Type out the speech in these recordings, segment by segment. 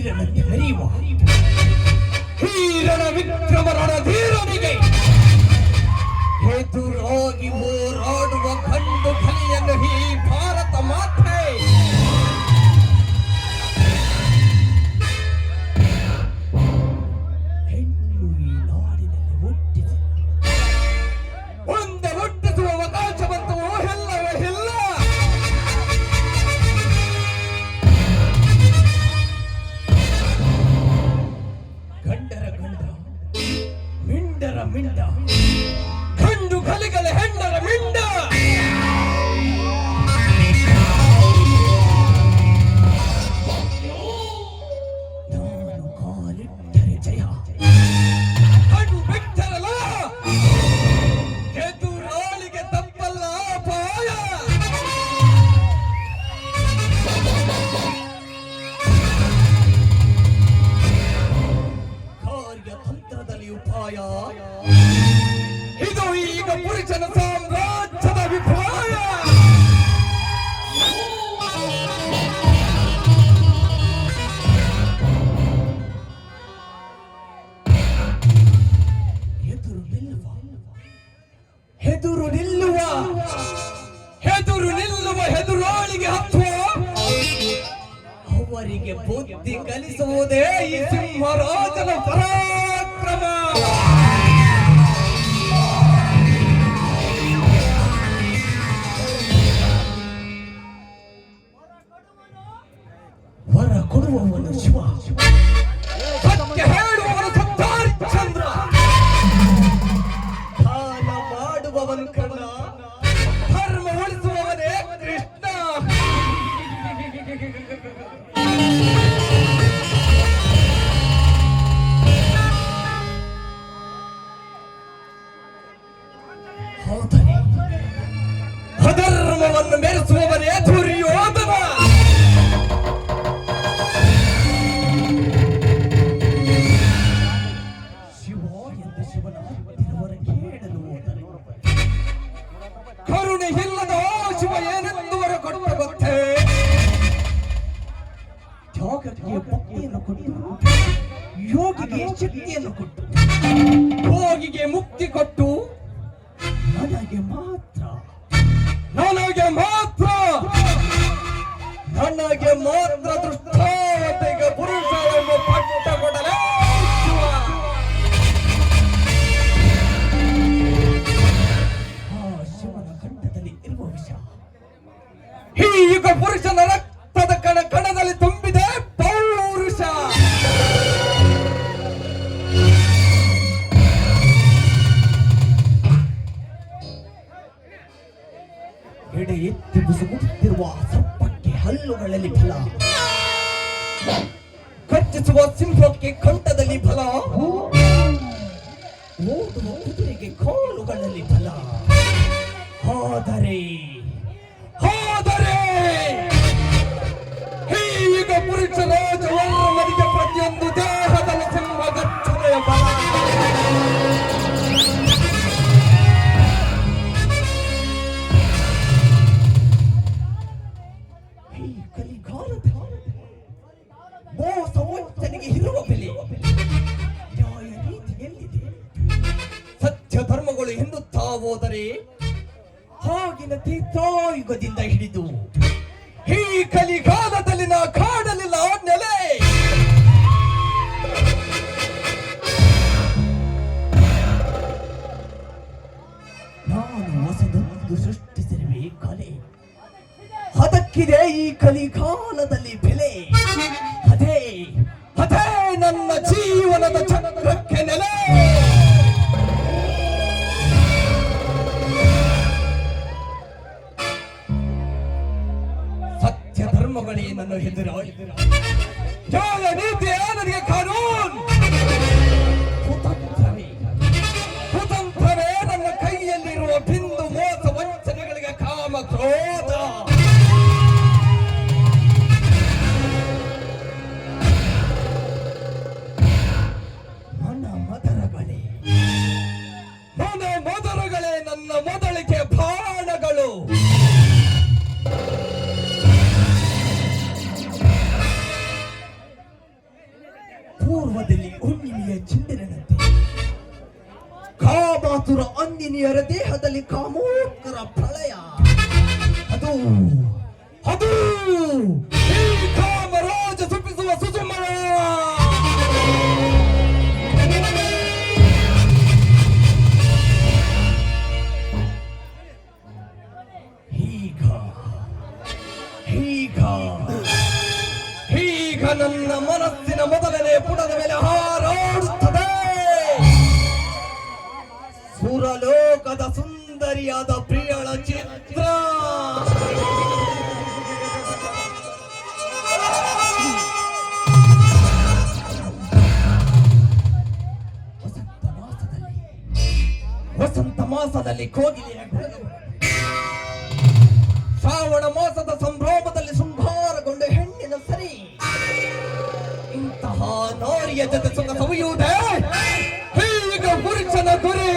ವೀರನಂತೆ ಮೆರೆಯುವ ವೀರನ ವಿಕ್ರಮರಣ ಧೀರನಿಗೆ ಎದುರಾಗಿ ಹೋರಾಡುವ ಗಂಡು ಕಲಿಯನ್ನು ಈ ಭಾರತ ಮಾತೆ ಹೆಣ್ಣು ಈ ನಾಡಿನಲ್ಲಿ ಹುಟ್ಟಿದೆ. ಒಂದೇ ಹುಟ್ಟಿಸುವ ಅವಕಾಶವಂತೂ ಎಲ್ಲವೇ ಇಲ್ಲ. ಗಂಡರ ಗಂಡ ಮಿಂಡರ ಮಿಂಡ ಗಂಡು ಕಲಿಗಳ ಹೆಣ್ಣರ ಮಿಂಡ. ನಾನು ಕಾಲಿಟ್ಟರೆ ಜಯ, ಕಣ್ಣು ಬಿಟ್ಟರಲ್ಲ ಎದುರಾಳಿಗೆ ತಪ್ಪಲ್ಲ ಅಪಾಯ. ಕಾರ್ಯತಂತ್ರದಲ್ಲಿ ಉಪಾಯ, ಇದು ಈಗ ಪುರುಷನ ಸಾಮ್ರಾಜ್ಯದ ವಿಪಾಯ. ಎದುರು ನಿಲ್ಲುವ ಎದುರು ನಿಲ್ಲುವ ಎದುರು ನಿಲ್ಲುವ ಎದುರಾಳಿಗೆ ಹತ್ತುವ ಅವರಿಗೆ ಬುದ್ಧಿ ಕಲಿಸುವುದೇ ಈ ಸಿಂಹರಾಜನ ಪರಾಕ್ರಮ. ವರ ಕೊಡುವವನು ಶಿವ, ಸತ್ಯ ಹೇಳುವವನು ಸತ್ಯಹರಿಶ್ಚಂದ್ರ, ದಾನ ಮಾಡುವವನು ಕರ್ಣ, ಧರ್ಮ ಉಳಿಸುವವನೇ ಕೃಷ್ಣ. ಅಧರ್ಮವನ್ನು ಮೆರೆಸುವವನೇ ದುರ್ಯೋಧನ. ಶಿವ ಎಂದು ಶಿವನ ಹತ್ತಿರವರ ಕೇಳಲು ಹೋದರೆ ಕರುಣೆ ಇಲ್ಲದ ಶಿವ ಏನೆಂದುವರ ಕೊಟ್ಟ ಗೊತ್ತೇ? ತ್ಯಾಗಕ್ಕೆ ಭಕ್ತಿಯನ್ನು ಕೊಟ್ಟು, ಯೋಗಿಗೆ ಶಕ್ತಿಯನ್ನು ಕೊಟ್ಟು, ಭೋಗಿಗೆ ಮುಕ್ತಿ ಕೊಟ್ಟು, ನನಗೆ ಮಾತ್ರ ನನಗೆ ಮಾತ್ರ ನನಗೆ ಮಾತ್ರ ದೃಷ್ಟಾವತೆಗೆ ಪುರುಷ ಎಂಬ ಪಟ್ಟ ಕೊಡಲೇ ಶಿವ. ಆ ಶಿವನ ಕಂಠದಲ್ಲಿ ಇರುವ ವಿಷ ಈಗ ಪುರುಷನ ರಕ್ತದ ಕಣ ಕಣದಲ್ಲಿ ತುಂಬಿದೆ ಪೌರುಷ. ಎಡೆ ಎತ್ತಿ ಬುಸುಗುತ್ತಿರುವ ಸರ್ಪಕ್ಕೆ ಹಲ್ಲುಗಳಲ್ಲಿ ಫಲ, ಕಚ್ಚಿಸುವ ಸಿಂಹಕ್ಕೆ ಕಂಠದಲ್ಲಿ ಫಲ, ಓಡುವ ಕುದುರೆಗೆ ಕಾಲುಗಳಲ್ಲಿ ಫಲ. ಆದರೆ ಈಗ ಪುರುಷರಾಜ ವರ್ಮನಿಗೆ ಪ್ರತಿಯೊಂದು ದೇಹದಲ್ಲಿ ಸಿಂಹ ಗರ್ಜನೆಯ ಬಲ. ಮೋಸ ವಂಚನೆಗೆ ಇರುವ ಬೆಲೆ, ನ್ಯಾಯ ನೀತಿ ಎಲ್ಲಿದೆ? ಸತ್ಯ ಧರ್ಮಗಳು ಎನ್ನುತ್ತಾ ಹೋದರೆ ಆಗಿನ ತೀರ್ಥಾಯುಗದಿಂದ ಹಿಡಿದು ಈ ಕಲಿಗಾಲದಲ್ಲಿ ನಾ ಕಾಡಲಿಲ್ಲ ನೆಲೆ. ನಾನು ಹೊಸದೊಂದು ಸೃಷ್ಟಿಸಿರುವೆ ಕಲೆ, ಅದಕ್ಕಿದೆ ಈ ಕಲಿಕಾಲದಲ್ಲಿ ಬೆಲೆ. ಅದೇ ಅದೇ ನನ್ನ ಜೀವನದ ಚಕ್ರಕ್ಕೆ ನೆಲೆ. ಸತ್ಯ ಧರ್ಮಗಳೇ ನನ್ನ ಎದುರಾಳಿ, ನ್ಯಾಯ ನೀತಿಯೇ ನನಗೆ ಕಾನೂನು. ಕುತಂತ್ರವೇ ನನ್ನ ಕೈಯಲ್ಲಿರುವ ಬಿಂದು ಮೋಸ ವಂಚನೆಗಳಿಗೆ ಕಾಮ ಕ್ರೋಧ. ಮೊದಲುಗಳೇ ನನ್ನ ಮೊದಲಿಗೆ ಬಾಣಗಳು. ಗ್ರಾಮದಲ್ಲಿ ಹುಣ್ಣಿಮೆಯ ಚಂದಿರನಂತೆ ಕಾಮಾತುರ ಅಂದಿನಿಯರ ದೇಹದಲ್ಲಿ ಕಾಮೋತ್ಕರ ಪ್ರಳಯ. ಅದು ಅದು ಈ ಕಾಮರಾಜ ಸುಪಿಸುವ ಸುಸುಮರ. ಈಗ ನನ್ನ ಮನಸ್ಸಿನ ಮೊದಲನೇ ಪುಟದ ಮೇಲೆ ಹಾರಾಡುತ್ತದೆ ಸುರಲೋಕದ ಸುಂದರಿಯಾದ ಪ್ರಿಯಳ ಚಿತ್ರ. ವಸಂತ ಮಾಸದಲ್ಲಿ ಕೋಗಿಲೆಯ ಗುಣಗಳು, ಶ್ರಾವಣ ಮಾಸದ ಸಂಭ್ರಮದಲ್ಲಿ ಶೃಂಗಾರಗೊಂಡು ಹೆಣ್ಣಿನ ಸರಿ. ಇಂತಹ ನಾರಿಯ ಜೊತೆ ಸುಖ ಸವಿಯುವುದೇ ಈಗ ಪುರುಷನ ಗುರಿ.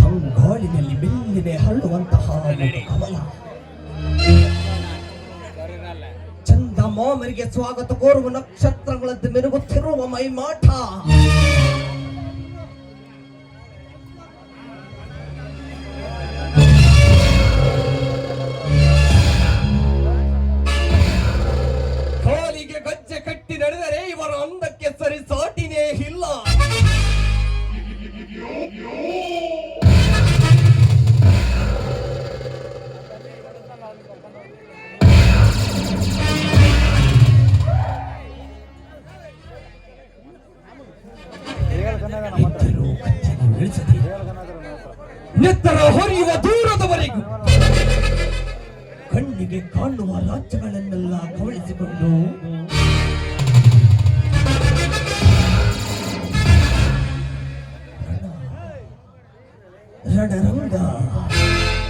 ತಂಗಾಳಿನಲ್ಲಿ ಬೆಲ್ಲಿನೆ ಹರಡುವಂತಹ ಕಮಲ, ಮಾಮರಿಗೆ ಸ್ವಾಗತ ಕೋರುವ ನಕ್ಷತ್ರಗಳಂತೆ ಮೆರುಗುತ್ತಿರುವ ಮೈಮಾಟ. ಕಾಲಿಗೆ ಗಜ್ಜೆ ಕಟ್ಟಿ ನಡೆದರೆ ಇವರ ಅಂದಕ್ಕೆ ಸರಿ ಸಾಟಿನೇ ಇಲ್ಲ. ನೆತ್ತರ ಹೊರೆಯುವ ದೂರದವರೆಗೂ ಕಣ್ಣಿಗೆ ಕಾಣುವ ರಾಜ್ಯಗಳನ್ನೆಲ್ಲ ಕವಳಿಸಿಕೊಂಡು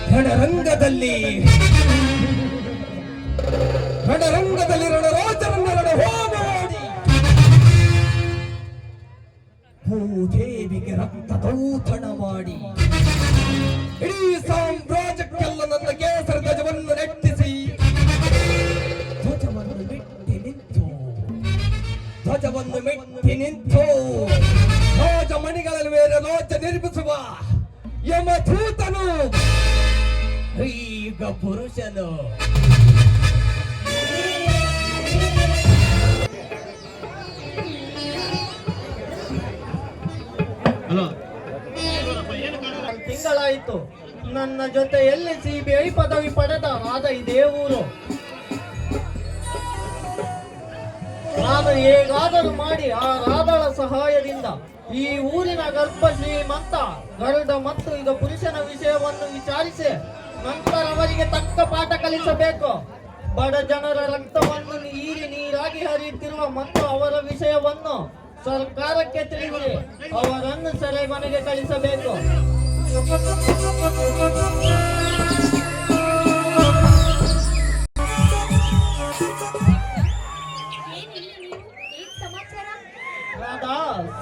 ರಣರಂಗದಲ್ಲಿ ರಣರಾಜರನ್ನ ರಣಹೋಮ ಮಾಡಿ ಭೂದೇವಿಗೆ ರಕ್ತದೌತಣ ಮಾಡಿ ಇಡೀ ಸಾಮ್ರಾಜ್ಯಕ್ಕೆಲ್ಲ ನನ್ನ ಕೇಸರ ಧ್ವಜವನ್ನು ನೆಟ್ಟಿಸಿ ಧ್ವಜವನ್ನು ಮೆಟ್ಟಿ ನಿಂತು ರಾಜಮಣಿಗಳಲ್ಲಿ ಮೇಲೆ ರಾಜ್ಯ ನಿರ್ಮಿಸುವ ಯಮಧೂತನು ಈಗ ಪುರುಷನು. ತಿಂಗಳಾಯಿತು ನನ್ನ ಜೊತೆ ಎಲ್ಲಿ ಸಿಬಿಐ ಪದವಿ ಪಡೆದ ಆದ ಇದೇ ಊರು. ನಾನು ಹೇಗಾದರೂ ಮಾಡಿ ಆ ರಾಧಳ ಸಹಾಯದಿಂದ ಈ ಊರಿನ ಗರ್ಭ ಶ್ರೀಮಂತ ಗರುಡ ಮತ್ತು ಈಗ ಪುರುಷನ ವಿಷಯವನ್ನು ವಿಚಾರಿಸಿ ನಂತರ ಅವರಿಗೆ ತಕ್ಕ ಪಾಠ ಕಲಿಸಬೇಕು. ಬಡ ಜನರ ರಕ್ತವನ್ನು ಹೀರಿ ನೀರಾಗಿ ಹರಿಯುತ್ತಿರುವ ಮತ್ತು ಅವರ ವಿಷಯವನ್ನು ಸರ್ಕಾರಕ್ಕೆ ತಿಳಿಸಿ ಅವರನ್ನು ಸೆರೆಮನೆಗೆ ಕಳಿಸಬೇಕು.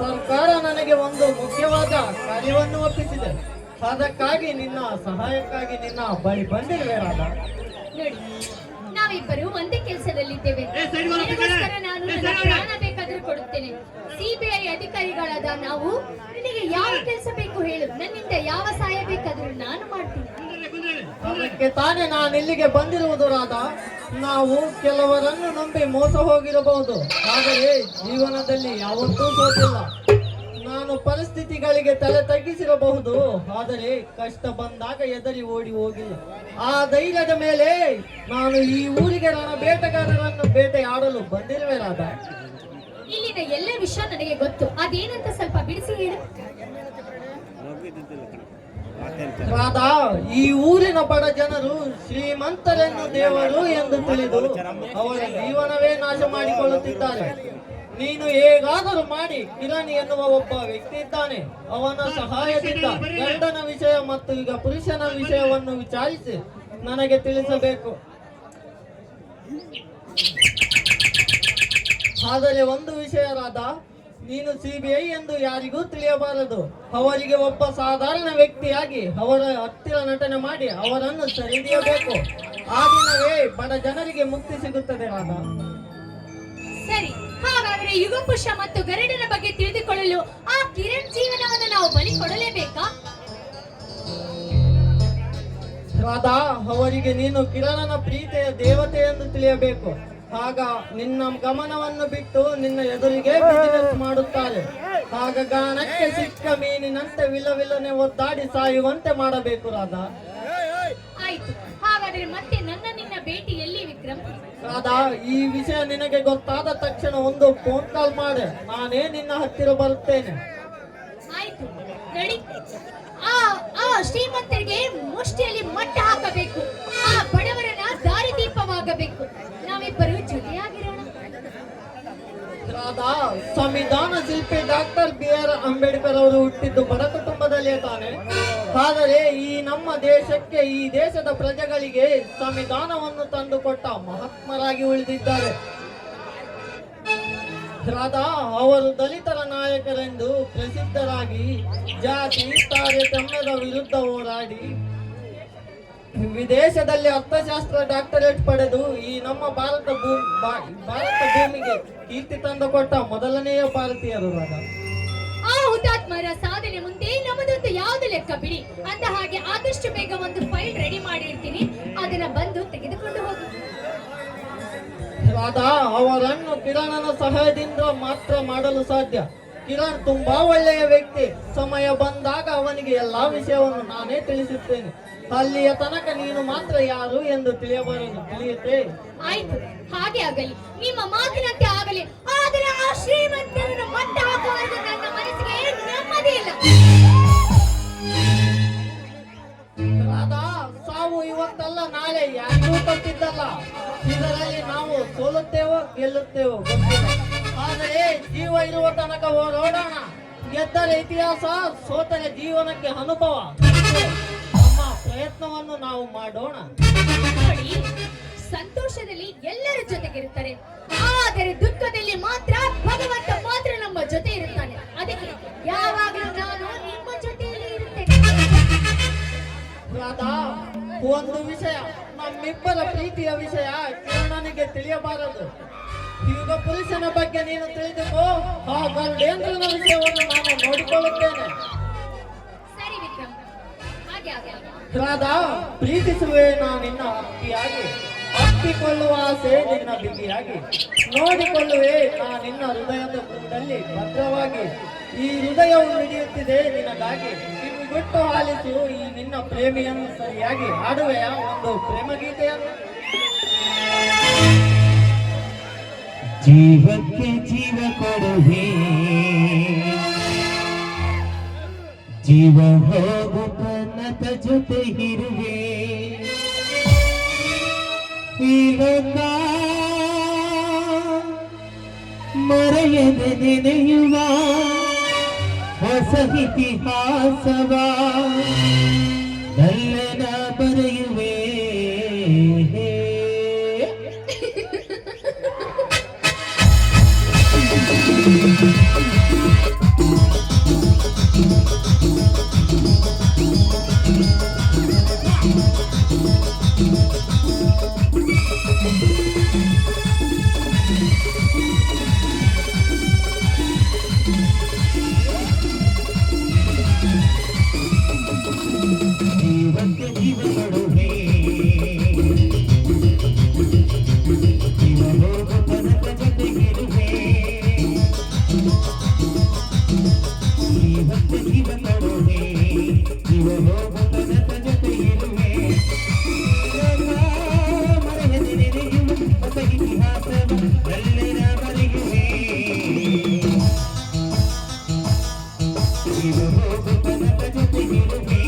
ಸರ್ಕಾರ ನನಗೆ ಒಂದು ಮುಖ್ಯವಾದ ಕಾರ್ಯವನ್ನು ಒಪ್ಪಿಸಿದೆ. ಅದಕ್ಕಾಗಿ ನಿನ್ನ ಸಹಾಯಕ್ಕಾಗಿ ನಿನ್ನ ಬಳಿ ಬಂದಿರುವೆ ರಾಧಾ. ನೋಡಿ, ನಾವಿಬ್ಬರು ಒಂದೇ ಕೆಲಸದಲ್ಲಿದ್ದೇವೆ. ನಾನು ನನ್ನ ಪ್ರಾಣ ಬೇಕಾದ್ರೂ ಕೊಡುತ್ತೇನೆ. ಸಿಬಿಐ ಅಧಿಕಾರಿಗಳಾದ ನಾವು ನಿನಗೆ ಯಾವ ಕೆಲಸ ಬೇಕು ಹೇಳು, ನನ್ನಿಂದ ಯಾವ ಸಹಾಯ ಬೇಕಾದ್ರೂ ನಾನು ಮಾಡ್ತೀನಿ. ಅದಕ್ಕೆ ತಾನೇ ನಾನು ಇಲ್ಲಿಗೆ ಬಂದಿರುವುದು ರಾಧಾ. ನಾವು ಕೆಲವರನ್ನು ನಂಬಿ ಮೋಸ ಹೋಗಿರಬಹುದು, ಆದರೆ ಜೀವನದಲ್ಲಿ ಯಾವತ್ತೂ ಸೋತಿಲ್ಲ. ನಾನು ಪರಿಸ್ಥಿತಿಗಳಿಗೆ ತಲೆ ತಗ್ಗಿಸಿರಬಹುದು, ಆದರೆ ಕಷ್ಟ ಬಂದಾಗ ಎದರಿ ಓಡಿ ಹೋಗಿಲ್ಲ. ಆ ಧೈರ್ಯದ ಮೇಲೆ ನಾನು ಈ ಊರಿಗೆ ನನ್ನ ಬೇಟೆಗಾರರನ್ನು ಬೇಟೆಯಾಡಲು ಬಂದಿರುವೆ ರಾಧಾ. ಇಲ್ಲಿನ ಎಲ್ಲ ವಿಷಯ ನನಗೆ ಗೊತ್ತು, ಅದೇನಂತ ಸ್ವಲ್ಪ ಬಿಡಿಸಿ ಹೇಳು. ರಾಧಾ, ಈ ಊರಿನ ಬಡ ಜನರು ಶ್ರೀಮಂತರೆನ್ನು ದೇವರು ಎಂದು ತಿಳಿದು ಅವರ ಜೀವನವೇ ನಾಶ ಮಾಡಿಕೊಳ್ಳುತ್ತಿದ್ದಾರೆ. ನೀನು ಹೇಗಾದರೂ ಮಾಡಿ ಕಿರಣ್ ಎನ್ನುವ ಒಬ್ಬ ವ್ಯಕ್ತಿ ಇದ್ದಾನೆ, ಅವನ ಸಹಾಯದಿಂದ ಗಂಡನ ವಿಷಯ ಮತ್ತು ಈಗ ಪುರುಷನ ವಿಷಯವನ್ನು ವಿಚಾರಿಸಿ ನನಗೆ ತಿಳಿಸಬೇಕು. ಆದರೆ ಒಂದು ವಿಷಯ ರಾಧಾ, ನೀನು ಸಿಬಿಐ ಎಂದು ಯಾರಿಗೂ ತಿಳಿಯಬಾರದು. ಅವರಿಗೆ ಒಬ್ಬ ಸಾಧಾರಣ ವ್ಯಕ್ತಿಯಾಗಿ ಅವರ ಹತ್ತಿರ ನಟನೆ ಮಾಡಿ ಅವರನ್ನು ಸೆರೆಹಿಡಿಯಬೇಕು. ಆ ದಿನವೇ ಬಡ ಜನರಿಗೆ ಮುಕ್ತಿ ಸಿಗುತ್ತದೆ ರಾಧಾ. ಸರಿ, ಹಾಗಾದ್ರೆ ಯುಗಪುಷ ಮತ್ತು ಗರುಡನ ಬಗ್ಗೆ ತಿಳಿದುಕೊಳ್ಳಲು ಆ ಕಿರಣ್ ಜೀವನವನ್ನು ನಾವು ಬಲಿ ಕೊಡಲೇಬೇಕಾ? ರಾಧಾ, ಅವರಿಗೆ ನೀನು ಕಿರಣನ ಪ್ರೀತಿಯ ದೇವತೆ ಎಂದು ತಿಳಿಯಬೇಕು. ಆಗ ನಿನ್ನ ಗಮನವನ್ನು ಬಿಟ್ಟು ನಿನ್ನ ಎದುರಿಗೆ ಬಿಸಿನೆಸ್ ಮಾಡುತ್ತಾರೆ. ಆಗ ಗಾಣಕ್ಕೆ ಸಿಕ್ಕ ಮೀನಿನಂತೆ ವಿಲವಿಲನೆ ಒದ್ದಾಡಿ ಸಾಯುವಂತೆ ಮಾಡಬೇಕು ರಾಧಾ. ಆಯ್ತು, ಹಾಗಾದ್ರೆ ಮತ್ತೆ ನಿನ್ನ ಭೇಟಿ ಎಲ್ಲಿ ವಿಕ್ರಮ್? ರಾಧಾ, ಈ ವಿಷಯ ನಿನಗೆ ಗೊತ್ತಾದ ತಕ್ಷಣ ಒಂದು ಫೋನ್ ಕಾಲ್ ಮಾಡೆ, ನಾನೇ ನಿನ್ನ ಹತ್ತಿರ ಬರುತ್ತೇನೆ. ಆಯ್ತು, ರೆಡಿ. ಆ ಶ್ರೀಮಂತರಿಗೆ ಮುಷ್ಟಿಯಲ್ಲಿ ಮಟ್ಟ ಹಾಕಬೇಕು, ಆ ಬಡವರನ್ನ ದಾರಿದೀಪವಾಗಬೇಕು. ನಾವಿಬ್ಬರು ಜೊತೆಯಾಗಿರೋಣ. ರಾಧಾ, ಸಂವಿಧಾನ ಶಿಲ್ಪಿ ಡಾಕ್ಟರ್ BR ಅಂಬೇಡ್ಕರ್ ಅವರು ಹುಟ್ಟಿದ್ದು ಬಡ ಕುಟುಂಬದಲ್ಲೇ ತಾನೆ. ಆದರೆ ಈ ನಮ್ಮ ದೇಶಕ್ಕೆ, ಈ ದೇಶದ ಪ್ರಜೆಗಳಿಗೆ ಸಂವಿಧಾನವನ್ನು ತಂದುಕೊಟ್ಟ ಮಹಾತ್ಮರಾಗಿ ಉಳಿದಿದ್ದಾರೆ. ರಾಧಾ, ಅವರು ದಲಿತರ ನಾಯಕರೆಂದು ಪ್ರಸಿದ್ಧರಾಗಿ ಜಾತಿ ತಾರತಮ್ಯದ ವಿರುದ್ಧ ಹೋರಾಡಿ ವಿದೇಶದಲ್ಲಿ ಅರ್ಥಶಾಸ್ತ್ರ ಡಾಕ್ಟರೇಟ್ ಪಡೆದು ಈ ನಮ್ಮ ಭಾರತ ಭೂಮಿಗೆ ಕೀರ್ತಿ ತಂದುಕೊಟ್ಟ ಮೊದಲನೆಯ ಭಾರತೀಯರು ರಾಧಾ. ಆ ಹುತಾತ್ಮರ ಸಾಧನೆ ಮುಂದೆ ನಮ್ಮದೊಂದು ಯಾವ್ದು ಲೆಕ್ಕ ಬಿಡಿ. ಅಂದ ಹಾಗೆ ಆದಷ್ಟು ಬೇಗ ಒಂದು ಫೈಲ್ ರೆಡಿ ಮಾಡಿರ್ತೀನಿ, ಅದನ್ನ ಬಂದು ತೆಗೆದುಕೊಂಡು ಹೋಗಿ. ರಾಧಾ, ಅವರನ್ನು ಕಿರಣನ ಸಹಾಯದಿಂದ ಮಾತ್ರ ಮಾಡಲು ಸಾಧ್ಯ. ಕಿರಣ್ ತುಂಬಾ ಒಳ್ಳೆಯ ವ್ಯಕ್ತಿ. ಸಮಯ ಬಂದಾಗ ಅವನಿಗೆ ಎಲ್ಲಾ ವಿಷಯವನ್ನು ನಾನೇ ತಿಳಿಸುತ್ತೇನೆ. ಅಲ್ಲಿಯ ತನಕ ನೀನು ಮಾತ್ರ ಯಾರು ಎಂದು ತಿಳಿಯಬಾರದು, ತಿಳಿಯುತ್ತೆ? ಆಯ್ತು, ಹಾಗೆ ಆಗಲಿ, ನಿಮ್ಮ ಮಾತಿನಂತೆ ಆಗಲಿ. ಆದರೆ ಆ ಶ್ರೀಮಂತರನ್ನು ಮಟ್ಟ ಹಾಕುವವರೆಗೂ ನನ್ನ ಮನಸ್ಸಿಗೆ ನೆಮ್ಮದಿ ಇಲ್ಲ. ರಾಧಾ, ಸಾವು ಇವತ್ತಲ್ಲ ನಾಳೆ ಯಾರಿಗೂ ತಪ್ಪಿದ್ದಲ್ಲ. ಇದರಲ್ಲಿ ನಾವು ಸೋಲುತ್ತೇವೋ ಗೆಲ್ಲುತ್ತೇವೋ ಗೊತ್ತಿಲ್ಲ. ಆದರೆ ಜೀವ ಇರುವ ತನಕ ಹೋರಾಡೋಣ. ಗೆದ್ದರೆ ಇತಿಹಾಸ, ಸೋತರೆ ಜೀವನಕ್ಕೆ ಅನುಭವ. ನಮ್ಮ ಪ್ರಯತ್ನವನ್ನು ನಾವು ಮಾಡೋಣ. ನೋಡಿ, ಸಂತೋಷದಲ್ಲಿ ಎಲ್ಲರ ಜೊತೆಗಿರುತ್ತಾರೆ, ಆದರೆ ದುಃಖದಲ್ಲಿ ಮಾತ್ರ ಭಗವಂತ ಮಾತ್ರ ನಮ್ಮ ಜೊತೆ ಇರುತ್ತಾನೆ. ಅದಕ್ಕೆ ಯಾವಾಗಲೂ ನಾನು ನಿಮ್ಮ ಜೊತೆಯಲ್ಲಿ ಇರುತ್ತೇನೆ. ರಾಧಾ, ಒಂದು ವಿಷಯ, ನಮ್ಮಿಬ್ಬರ ಪ್ರೀತಿಯ ವಿಷಯ ಕಿರಣನಿಗೆ ತಿಳಿಯಬಾರದು. ಈಗ ಪುರುಷನ ಬಗ್ಗೆ ನೀನು ತಿಳಿದುಕೋ, ಆ ಗರುಡೇಂದ್ರನ ವಿಷಯವನ್ನು ನಾನು ನೋಡಿಕೊಳ್ಳುತ್ತೇನೆ. ಸರಿ ವಿಕ್ರಮ್, ಹಾಗೆ ಆಗಲಿ. ರಾಧಾ, ಪ್ರೀತಿಸುವೆ ನಿನ್ನ ಹಕ್ಕಿಯಾಗಿ, ಅಪ್ಪಿಕೊಳ್ಳುವ ಆಸೆ ನಿನ್ನ ಬಿಗಿಯಾಗಿ, ನೋಡಿಕೊಳ್ಳುವೆ ನಿನ್ನ ಹೃದಯದ ಗುಂಡಲ್ಲಿ ಭದ್ರವಾಗಿ. ಈ ಹೃದಯವು ಮಿಡಿಯುತ್ತಿದೆ ನಿನಗಾಗಿ, ಕಿವಿಗೊಟ್ಟು ಆಲಿಸು ಈ ನಿನ್ನ ಪ್ರೇಮಿಯನ್ನು ಸರಿಯಾಗಿ. ಹಾಡುವೆಯ ಒಂದು ಪ್ರೇಮ ಗೀತೆಯನ್ನು? ಜೀವಕ್ಕೆ ಜೀವ ಕೊಡುವೆ, ಜೀವ ಹೋಗುತ್ತ ಜೊತೆ ಇರುವೆ. ಈಗ ಮರೆಯದೆ ನೆನೆಯುವ ಹೊಸ ಇತಿಹಾಸವ ನಲ್ಲನ ಬರೆಯುವೆ. ಜೀವಕ್ಕೆ ಜೀವ ಕೊಡುವೆ, ಜೀವ ಹೋಗು ತನಕ ಜೊತೆಗಿರುವೆ. ಜೀವಕ್ಕೆ ಜೀವ ಕೊಡುವೆ, ಜೀವ ಹೋಗು ತನಕ ಜೊತೆಗಿರುವೆ. ಮರೆಯದೆ ನೆನೆಯುವ ಹೊಸ ಇತಿಹಾಸವ ಎಲ್ಲರ ಬರೆಯುವೆ. ಜೀವ ಹೋಗು ತನಕ ಜೊತೆಗಿರುವೆ.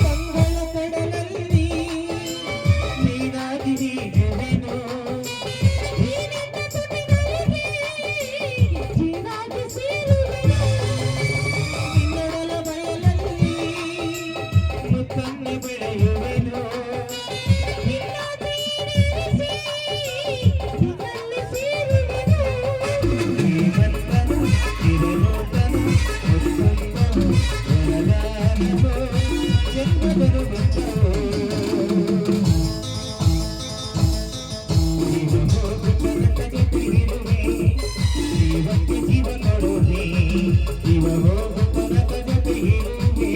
ಕಂಗಳ ಕಡಲಲ್ಲಿ ನೀನಾಗಿ ಹೀಗುವೆನು ನಿನ್ನೊಡಲ ಬಯಲಲ್ಲಿ ಮುತ್ತನ್ನು ಬೆಳೆಯುವೆನು ಶ್ರೀಮಂತನು ಹಿರನೂತನು ಮುತ್ತುಂಬನು ವರದಾನವೋ ಜನ್ಮದರು ಬಂದವೋ ಜೀವ ಹೋಗುತ್ತದೆ ಜೊತೆಗಿರುವೆ ಜೀವಕ್ಕೆ ಜೀವ ಕೊಡುವೆ ಜೀವ ಹೋಗುತ್ತದೆ ಜೊತೆಗಿರುವೆ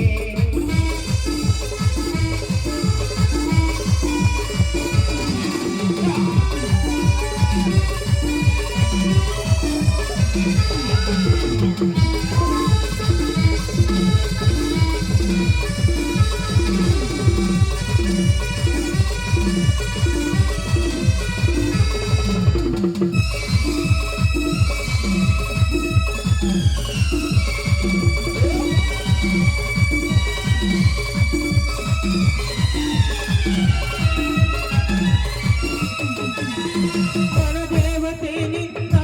ದೇವತೆ ನಿನ್ನ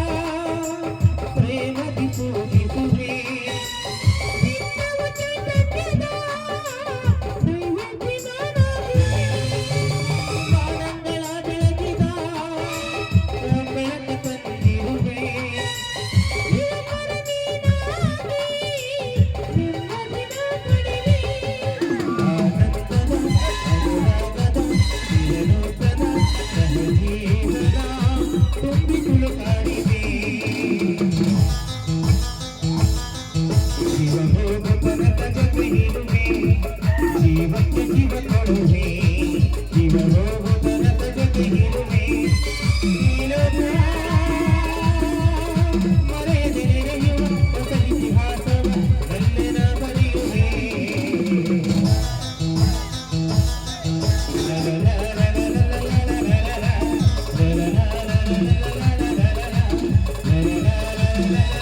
ಪ್ರೇಮದಿ ಪೂಜಿಸುವೆ ಆನಂದಳ ಬೆಳಗಿದ ಬೆಳಕು ತಂದಿರುವೆ ಆನಂದದ ಅನುರಾಗದ ಚಿರನೂತನ ಸಹಜೀವನ ತುಂಬಿ ತುಳುಕಾಡಿದೆ ಜೀವ ಹೋಗುತ್ತನಕ ಜೊತೆ ಇರುವೆ ಜೀವಕ್ಕೆ ಜೀವ ಕೊಡುವೆ ಜೀವ ಹೋಗುತ್ತನಕ ಜೊತೆ ಇರುವೆ ಮರೆಯದೆ ನೆನೆಯುವ ಹೊಸ ಇತಿಹಾಸವ ನಲ್ಲೆನ ಬರೆಯುವೆ la la la la la la la la la la la la la la la la